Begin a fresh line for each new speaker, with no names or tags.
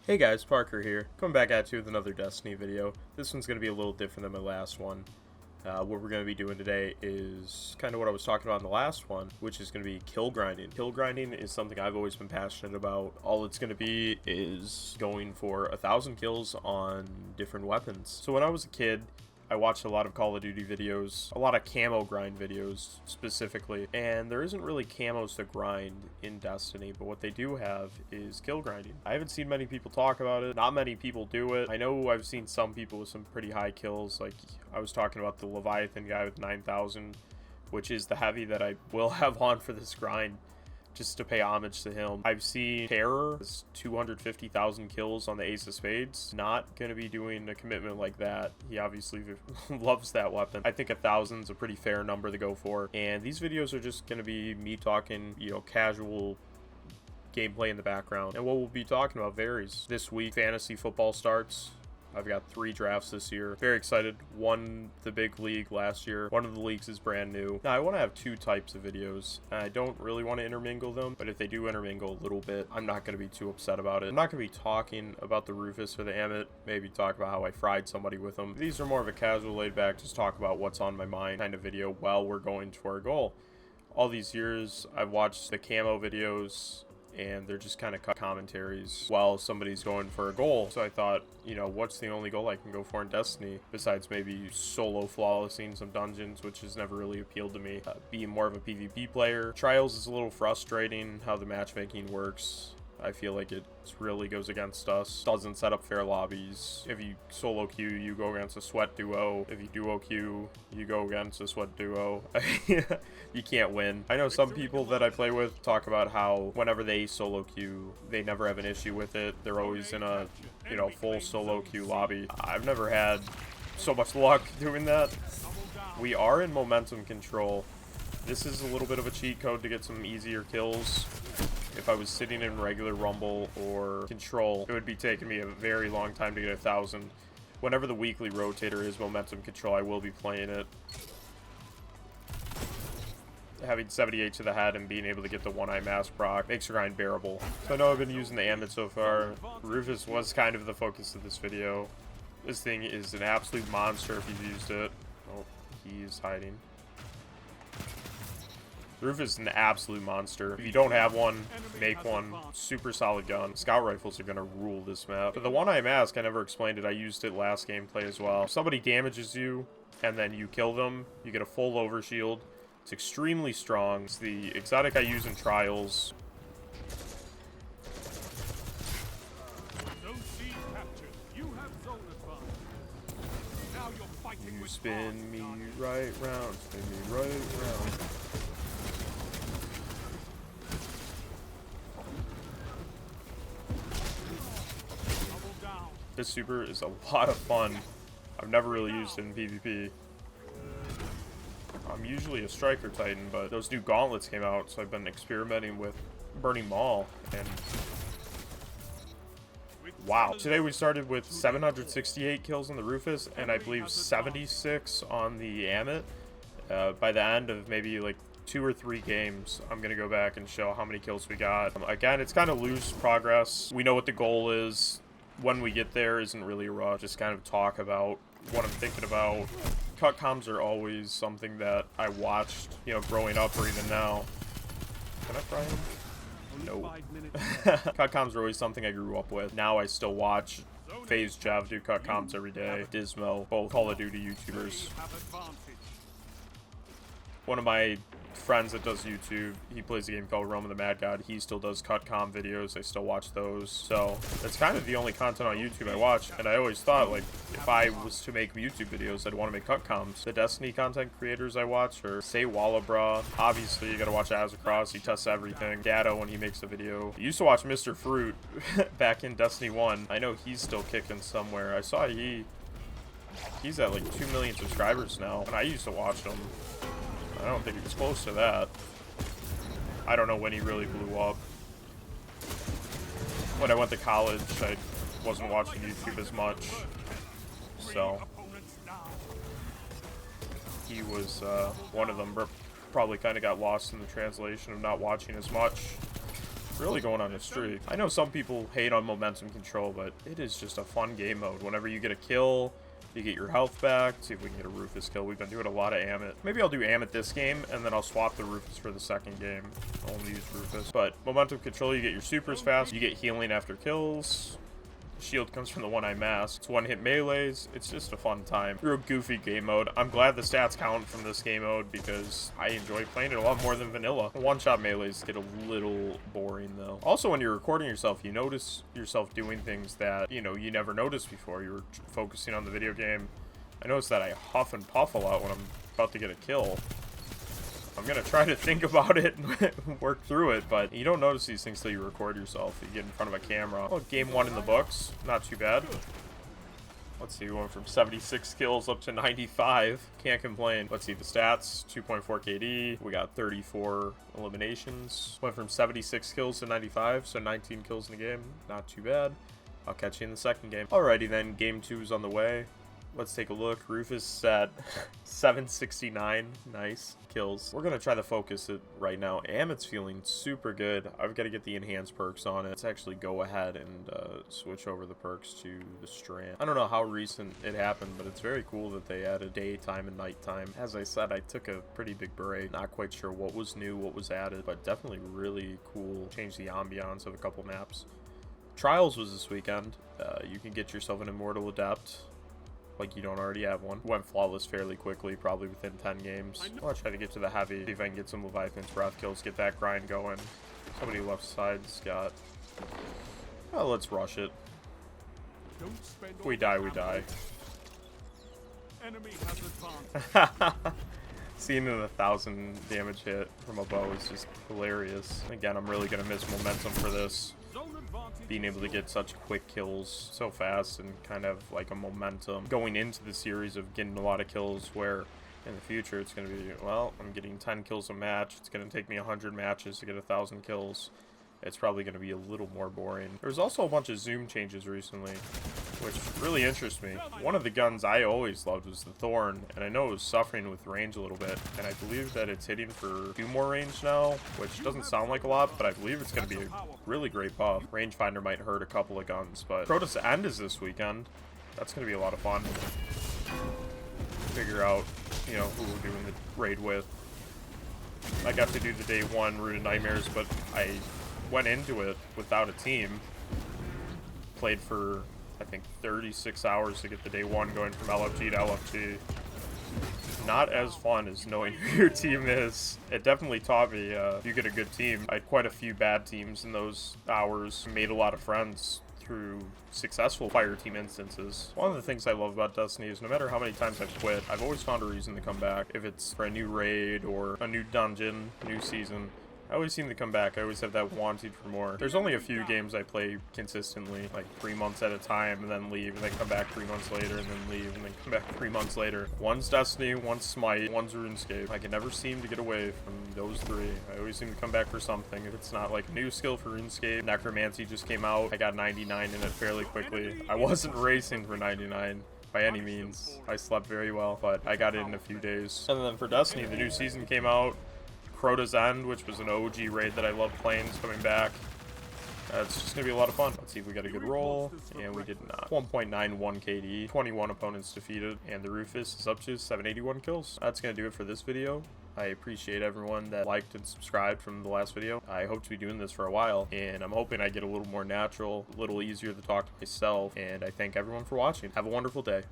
Hey guys, Parker here, coming back at you with another Destiny video. This one's going to be a little different than my last one. What we're going to be doing today is kind of what I was talking about in the last one, which is going to be kill grinding. Kill grinding is something I've always been passionate about. All it's going to be is going for 1,000 kills on different weapons. So when I was a kid, I watched a lot of Call of Duty videos, a lot of camo grind videos specifically, and there isn't really camos to grind in Destiny, but what they do have is kill grinding. I haven't seen many people talk about it, not many people do it. I know I've seen some people with some pretty high kills, like I was talking about the Leviathan guy with 9,000, which is the heavy that I will have on for this grind, just to pay homage to him. I've seen Terror, 250,000 kills on the Ace of Spades. Not gonna be doing a commitment like that. He obviously loves that weapon. I think 1,000 is a pretty fair number to go for. And these videos are just gonna be me talking, casual gameplay in the background. And what we'll be talking about varies. This week, fantasy football starts. I've got 3 drafts this year. Very excited. Won the big league last year. One of the leagues is brand new. Now, I want to have 2 types of videos. I don't really want to intermingle them, but if they do intermingle a little bit, I'm not going to be too upset about it. I'm not going to be talking about the Rufus or the Amit. Maybe talk about how I fried somebody with them. These are more of a casual, laid back, just talk about what's on my mind kind of video while we're going to our goal. All these years, I've watched the camo videos, and they're just kind of cut commentaries while somebody's going for a goal. So I thought, what's the only goal I can go for in Destiny besides maybe solo flawlessing some dungeons, which has never really appealed to me. Being more of a PvP player. Trials is a little frustrating how the matchmaking works. I feel like it really goes against us. Doesn't set up fair lobbies. If you solo queue, you go against a sweat duo. If you duo queue, you go against a sweat duo. You can't win. I know some people that I play with talk about how whenever they solo queue, they never have an issue with it. They're always in a, full solo queue lobby. I've never had so much luck doing that. We are in momentum control. This is a little bit of a cheat code to get some easier kills. If I was sitting in regular Rumble or Control, it would be taking me a very long time to get 1,000. Whenever the weekly rotator is Momentum Control, I will be playing it. Having 78 to the head and being able to get the one-eye mask proc makes the grind bearable. So I know I've been using the Amit so far. Rufus was kind of the focus of this video. This thing is an absolute monster if you've used it. Oh, he's hiding. Rufus is an absolute monster. If you don't have one, make one. Super solid gun. Scout rifles are gonna rule this map. But the one-eye mask, I never explained it. I used it last gameplay as well. If somebody damages you and then you kill them, you get a full overshield. It's extremely strong. It's the exotic I use in trials. You spin me right round, spin me right round. This super is a lot of fun. I've never really used it in PvP. I'm usually a striker titan, but those new gauntlets came out, so I've been experimenting with burning maul, and wow. Today we started with 768 kills on the Rufus, and I believe 76 on the Amit. By the end of maybe like 2 or 3 games, I'm gonna go back and show how many kills we got. Again, it's kind of loose progress. We know what the goal is. When we get there isn't really a rush, just kind of talk about what I'm thinking about. Cut comms are always something that I watched, growing up or even now. Can I fry him? No. Cut comms are always something I grew up with. Now I still watch FaZe Jev do cut comms every day. Dismo, both Call of Duty YouTubers. One of my friends that does YouTube, he plays a game called Roman the Mad God. He still does cut comm videos. I still watch those. So that's kind of the only content on YouTube I watch. And I always thought, like, if I was to make YouTube videos, I'd want to make cut comms. The Destiny content creators I watch are Say Wallabra. Obviously, you gotta watch Azzacross. He tests everything. Gatto when he makes a video. I used to watch Mr. Fruit back in Destiny 1. I know he's still kicking somewhere. I saw he's at like 2 million subscribers now. And I used to watch him. I don't think he was close to that. I don't know when he really blew up. When I went to college, I wasn't watching YouTube as much. So he was one of them. Probably kind of got lost in the translation of not watching as much. Really going on a streak. I know some people hate on momentum control, but it is just a fun game mode. Whenever you get a kill, you get your health back. See if we can get a Rufus kill. We've been doing a lot of Amit. Maybe I'll do Amit this game, and then I'll swap the Rufus for the second game. I'll only use Rufus. But momentum control, you get your supers fast. You get healing after kills. Shield comes from the one-eye mask. It's one-hit melees. It's just a fun time. Real goofy game mode. I'm glad the stats count from this game mode because I enjoy playing it a lot more than vanilla. One-shot melees get a little boring though. Also, when you're recording yourself, you notice yourself doing things that, you know, you never noticed before. You were focusing on the video game. I noticed that I huff and puff a lot when I'm about to get a kill. I'm gonna try to think about it and work through it, but you don't notice these things till you record yourself. You get in front of a camera. Oh, game 1 in the books. Not too bad. Let's see, we went from 76 kills up to 95. Can't complain. Let's see the stats. 2.4 KD. We got 34 eliminations. Went from 76 kills to 95, so 19 kills in the game. Not too bad. I'll catch you in the second game. Alrighty then, game 2 is on the way. Let's take a look. Rufus at 769. Nice kills. We're gonna try to focus it right now. Amit's feeling super good. I've got to get the enhanced perks on it. Let's actually go ahead and switch over the perks to the strand. I don't know how recent it happened, but it's very cool that they added daytime and nighttime. As I said, I took a pretty big break. Not quite sure what was new, what was added, but definitely really cool. Changed the ambiance of a couple maps. Trials was this weekend. You can get yourself an Immortal Adept. Like you don't already have one. Went flawless fairly quickly, probably within 10 games. I'll try to get to the heavy, see if I can get some Leviathan's Wrath kills, get that grind going. Somebody left side's got... Oh, let's rush it. If we die, we die. Seeing an 1,000 damage hit from a bow is just hilarious. Again, I'm really going to miss momentum for this. Being able to get such quick kills so fast and kind of like a momentum going into the series of getting a lot of kills, where in the future it's going to be, well, I'm getting 10 kills a match. It's going to take me 100 matches to get 1,000 kills. It's probably going to be a little more boring. There's also a bunch of zoom changes recently, which really interests me. One of the guns I always loved was the Thorn, and I know it was suffering with range a little bit, and I believe that it's hitting for 2 more range now, which doesn't sound like a lot, but I believe it's going to be a really great buff. Rangefinder might hurt a couple of guns, but Protoss End is this weekend. That's going to be a lot of fun. Figure out, you know, who we're doing the raid with. I got to do the day 1 Root of Nightmares, but I went into it without a team. Played for, I think, 36 hours to get the day 1 going from LFG to LFG. Not as fun as knowing who your team is. It definitely taught me if you get a good team. I had quite a few bad teams in those hours. Made a lot of friends through successful fireteam instances. One of the things I love about Destiny is no matter how many times I've quit, I've always found a reason to come back. If it's for a new raid or a new dungeon, new season, I always seem to come back. I always have that wanting for more. There's only a few games I play consistently, like 3 months at a time, and then leave, and then come back 3 months later, and then leave, and then come back 3 months later. One's Destiny, one's Smite, one's RuneScape. I can never seem to get away from those 3. I always seem to come back for something. If it's not like a new skill for RuneScape, Necromancy just came out. I got 99 in it fairly quickly. I wasn't racing for 99. By any means. I slept very well, but I got it in a few days. And then for Destiny, the new season came out. Crota's End, which was an OG raid that I love playing, is coming back. It's just going to be a lot of fun. Let's see if we got a good roll, and we did not. 1.91 KD, 21 opponents defeated, and the Rufus is up to 781 kills. That's going to do it for this video. I appreciate everyone that liked and subscribed from the last video. I hope to be doing this for a while, and I'm hoping I get a little more natural, a little easier to talk to myself, and I thank everyone for watching. Have a wonderful day.